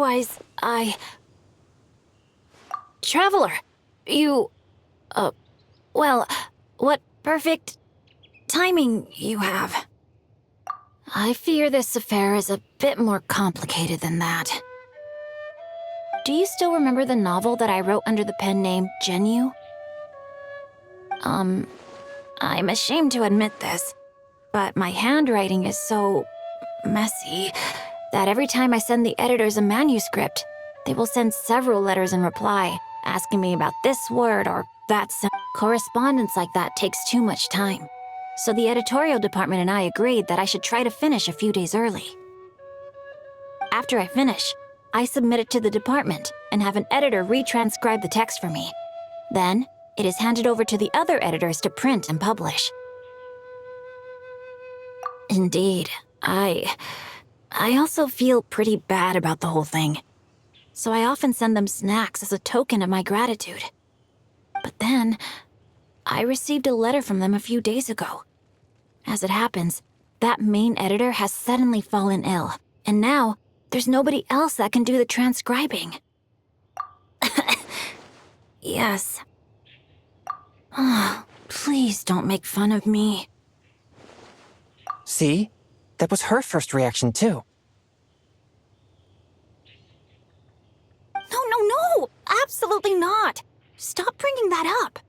Likewise, Traveler, you... well, what perfect timing you have. I fear this affair is a bit more complicated than that. Do you still remember the novel that I wrote under the pen name Genu? I'm ashamed to admit this, but my handwriting is so messy that every time I send the editors a manuscript, they will send several letters in reply, asking me about this word or that sentence. Correspondence like that takes too much time. So the editorial department and I agreed that I should try to finish a few days early. After I finish, I submit it to the department and have an editor retranscribe the text for me. Then, it is handed over to the other editors to print and publish. Indeed, I also feel pretty bad about the whole thing. So I often send them snacks as a token of my gratitude. But then, I received a letter from them a few days ago. As it happens, that main editor has suddenly fallen ill, and now there's nobody else that can do the transcribing. Yes. Oh, please don't make fun of me. See? That was her first reaction, too. No! Absolutely not! Stop bringing that up.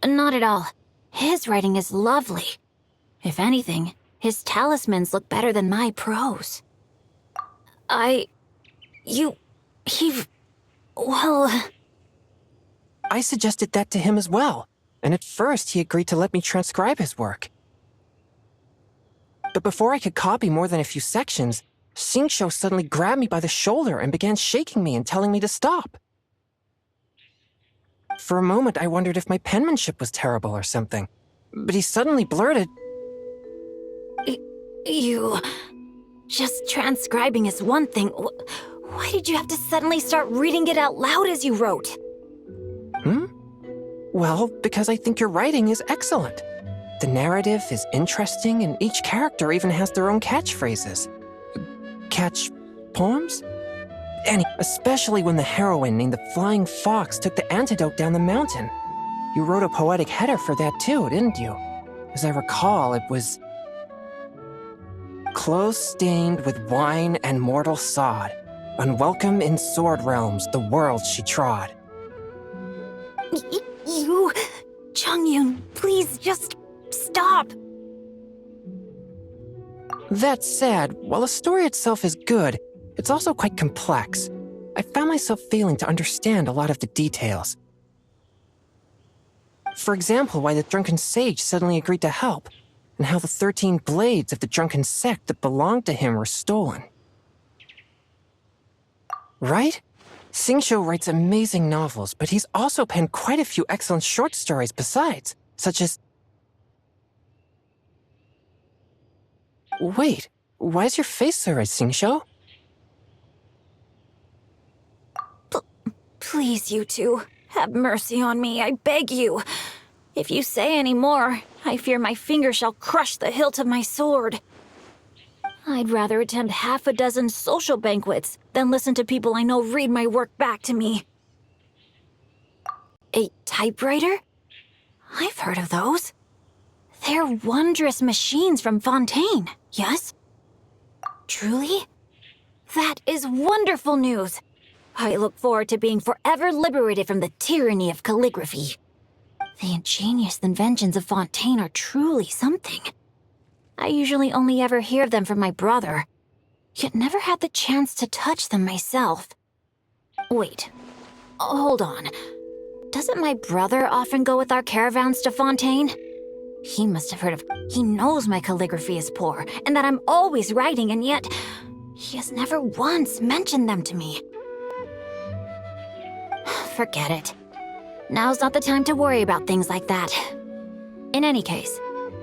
Not at all. His writing is lovely. If anything, his talismans look better than my prose. Well... I suggested that to him as well, and at first he agreed to let me transcribe his work. But before I could copy more than a few sections, Xingqiu suddenly grabbed me by the shoulder and began shaking me and telling me to stop. For a moment, I wondered if my penmanship was terrible or something, but he suddenly blurted, Just transcribing is one thing. Why did you have to suddenly start reading it out loud as you wrote? Well, because I think your writing is excellent. The narrative is interesting, and each character even has their own catchphrases. Catch poems? Especially when the heroine named the Flying Fox took the antidote down the mountain. You wrote a poetic header for that too, didn't you? As I recall, it was... Clothes stained with wine and mortal sod, unwelcome in sword realms the world she trod. Chongyun, please just stop. That said, while the story itself is good, it's also quite complex. I found myself failing to understand a lot of the details. For example, why the drunken sage suddenly agreed to help, and how the 13 blades of the drunken sect that belonged to him were stolen. Right? Xingqiu writes amazing novels, but he's also penned quite a few excellent short stories besides, such as... Wait, why is your face so red, Xingqiu? Please, you two, have mercy on me, I beg you. If you say any more, I fear my finger shall crush the hilt of my sword. I'd rather attend half a dozen social banquets than listen to people I know read my work back to me. A typewriter? I've heard of those. They're wondrous machines from Fontaine, yes? Truly? That is wonderful news. I look forward to being forever liberated from the tyranny of calligraphy. The ingenious inventions of Fontaine are truly something. I usually only ever hear of them from my brother, yet never had the chance to touch them myself. Wait, hold on. Doesn't my brother often go with our caravans to Fontaine? He must have heard of... He knows my calligraphy is poor, and that I'm always writing, and yet... he has never once mentioned them to me. Forget it. Now's not the time to worry about things like that. In any case,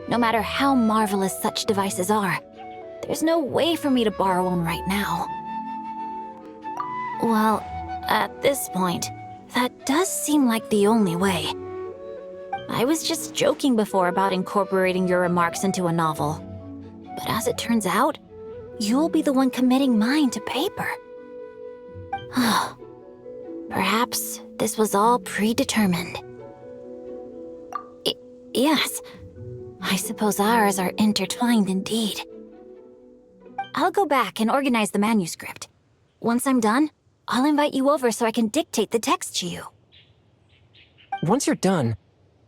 no matter how marvelous such devices are, there's no way for me to borrow one right now. Well, at this point, that does seem like the only way. I was just joking before about incorporating your remarks into a novel. But as it turns out, you'll be the one committing mine to paper. Perhaps this was all predetermined. Yes, I suppose ours are intertwined indeed. I'll go back and organize the manuscript. Once I'm done, I'll invite you over so I can dictate the text to you. Once you're done,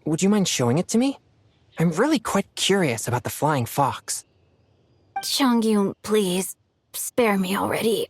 would you mind showing it to me? I'm really quite curious about the flying fox. Chongyun, please, spare me already.